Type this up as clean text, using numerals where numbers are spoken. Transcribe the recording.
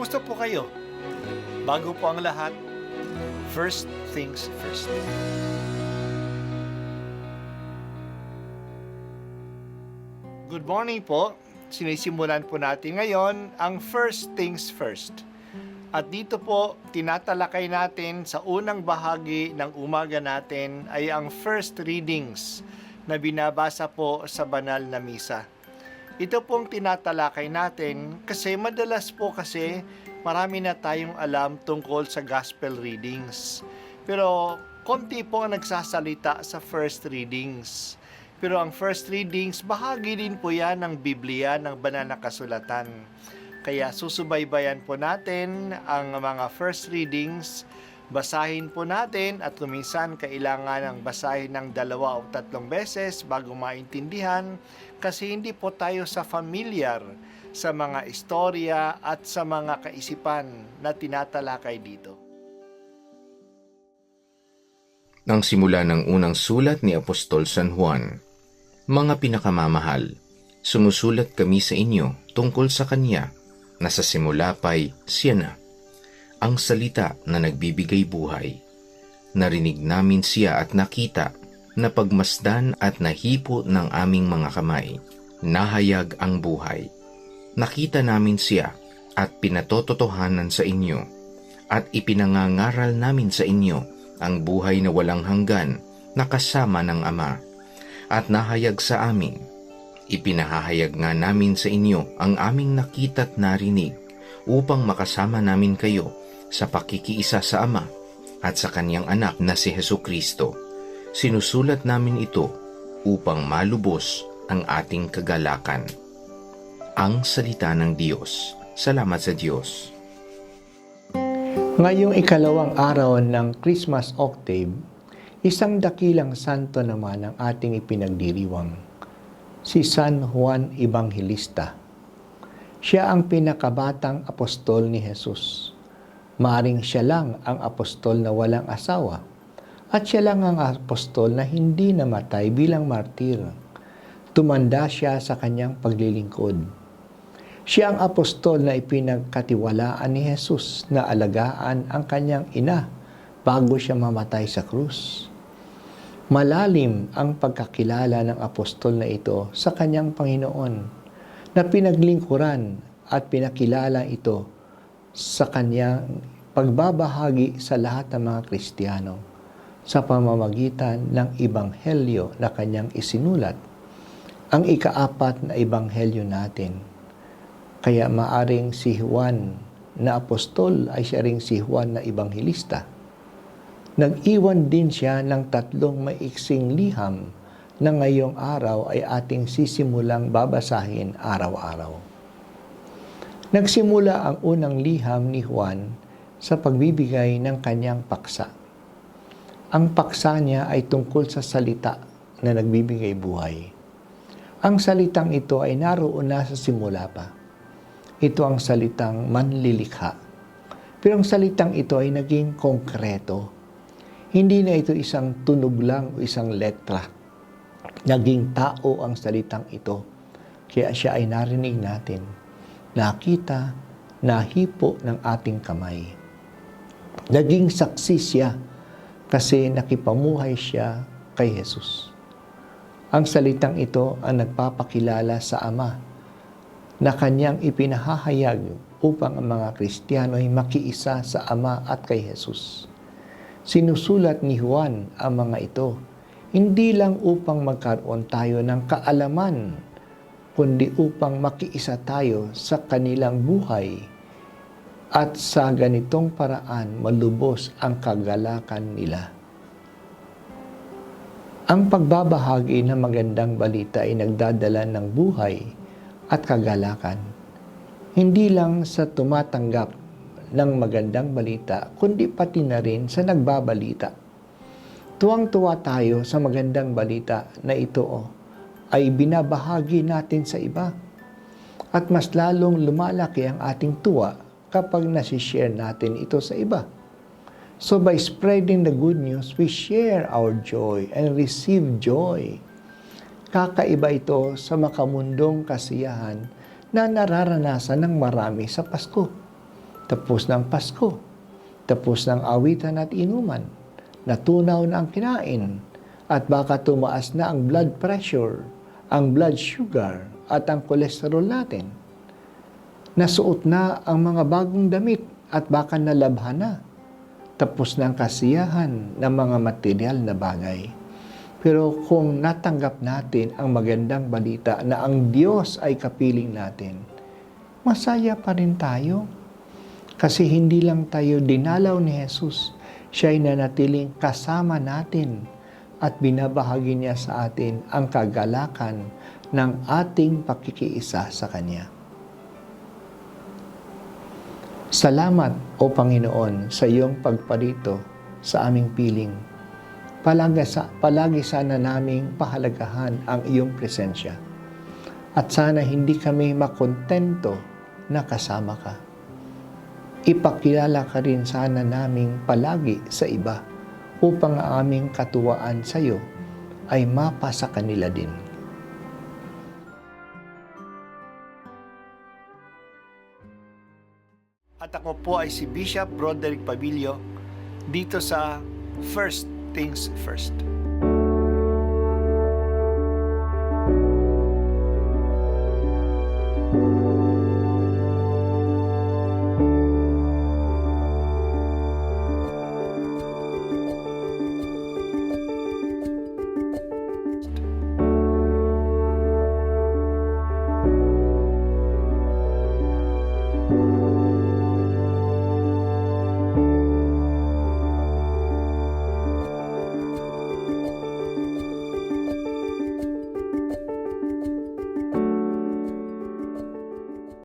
Kumusta po kayo? Bago po ang lahat, first things first. Good morning po. Sinisimulan po natin ngayon ang first things first. At dito po, tinatalakay natin sa unang bahagi ng umaga natin ay ang first readings na binabasa po sa banal na misa. Ito pong tinatalakay natin kasi madalas po kasi marami na tayong alam tungkol sa gospel readings. Pero konti po ang nagsasalita sa first readings. Pero ang first readings, bahagi din po yan ng Biblia, ng banal na kasulatan. Kaya susubaybayan po natin ang mga first readings, basahin po natin at kuminsan kailangan ng basahin ng 2 o 3 beses bago maintindihan kasi hindi po tayo familiar sa mga istorya at sa mga kaisipan na tinatalakay dito. Nang simula ng unang sulat ni Apostol San Juan, mga pinakamamahal, sumusulat kami sa inyo tungkol sa Kanya na sa simula pa'y siya na, ang salita na nagbibigay buhay. Narinig namin siya at nakita, napagmasdan at nahipo ng aming mga kamay, nahayag ang buhay. Nakita namin siya at pinatototohanan sa inyo, at ipinangangaral namin sa inyo ang buhay na walang hanggan na kasama ng Ama, at nahayag sa amin. Ipinahahayag nga namin sa inyo ang aming nakita't narinig upang makasama namin kayo sa pakikiisa sa Ama at sa Kanyang Anak na si Hesukristo. Sinusulat namin ito upang malubos ang ating kagalakan. Ang salita ng Diyos. Salamat sa Diyos. Ngayong ikalawang araw ng Christmas Octave, isang dakilang santo naman ang ating ipinagdiriwang, si San Juan Evangelista. Siya ang pinakabatang apostol ni Jesus. Maaring siya lang ang apostol na walang asawa, at siya lang ang apostol na hindi namatay bilang martir. Tumanda siya sa kanyang paglilingkod. Siya ang apostol na ipinagkatiwalaan ni Jesus na alagaan ang kanyang ina bago siya mamatay sa krus. Malalim ang pagkakilala ng apostol na ito sa kanyang Panginoon na pinaglingkuran at pinakilala ito sa kanyang pagbabahagi sa lahat ng mga Kristiyano sa pamamagitan ng ebanghelyo na kanyang isinulat, ang ika-4 na ebanghelyo natin. Kaya maaring si Juan na apostol ay siya ring si Juan na Evangelista. Nag-iwan din siya ng 3 maiksing liham na ngayong araw ay ating sisimulang babasahin araw-araw. Nagsimula ang unang liham ni Juan sa pagbibigay ng kanyang paksa. Ang paksa niya ay tungkol sa salita na nagbibigay buhay. Ang salitang ito ay naroon na sa simula pa. Ito ang salitang manlilikha. Pero ang salitang ito ay naging konkreto. Hindi na ito isang tunog lang o isang letra. Naging tao ang salitang ito. Kaya siya ay narinig natin. Nakita, nahipo ng ating kamay. Naging saksi siya kasi nakipamuhay siya kay Jesus. Ang salitang ito ang nagpapakilala sa Ama na kanyang ipinahahayag upang ang mga Kristiyano ay makiisa sa Ama at kay Jesus. Sinusulat ni Juan ang mga ito, hindi lang upang magkaroon tayo ng kaalaman, kundi upang makiisa tayo sa kanilang buhay at sa ganitong paraan malubos ang kagalakan nila. Ang pagbabahagi ng magandang balita ay nagdadala ng buhay at kagalakan. Hindi lang sa tumatanggap ng magandang balita, kundi pati na rin sa nagbabalita. Tuwang-tuwa tayo sa magandang balita na ito ay binabahagi natin sa iba. At mas lalong lumalaki ang ating tuwa kapag nasishare natin ito sa iba. So by spreading the good news, we share our joy and receive joy. Kakaiba ito sa makamundong kasiyahan na nararanasan ng marami sa Pasko. Tapos ng Pasko. Tapos ng awitan at inuman. Natunaw na ang kinain. At baka tumaas na ang blood pressure, ang blood sugar, at ang kolesterol natin. Nasuot na ang mga bagong damit at baka nalabhan na. Tapos ng kasiyahan ng mga material na bagay. Pero kung natanggap natin ang magandang balita na ang Diyos ay kapiling natin, masaya pa rin tayo. Kasi hindi lang tayo dinalaw ni Jesus, siya ay nanatiling kasama natin at binabahagi niya sa atin ang kagalakan ng ating pakikiisa sa Kanya. Salamat, O Panginoon, sa iyong pagparito sa aming piling. Palagi sana naming pahalagahan ang iyong presensya. At sana hindi kami makontento na kasama ka. Ipakilala ka rin sana naming palagi sa iba upang ang aming katuwaan sa iyo ay mapa sa kanila din. At ako po ay si Bishop Broderick Pabilio dito sa First Things First.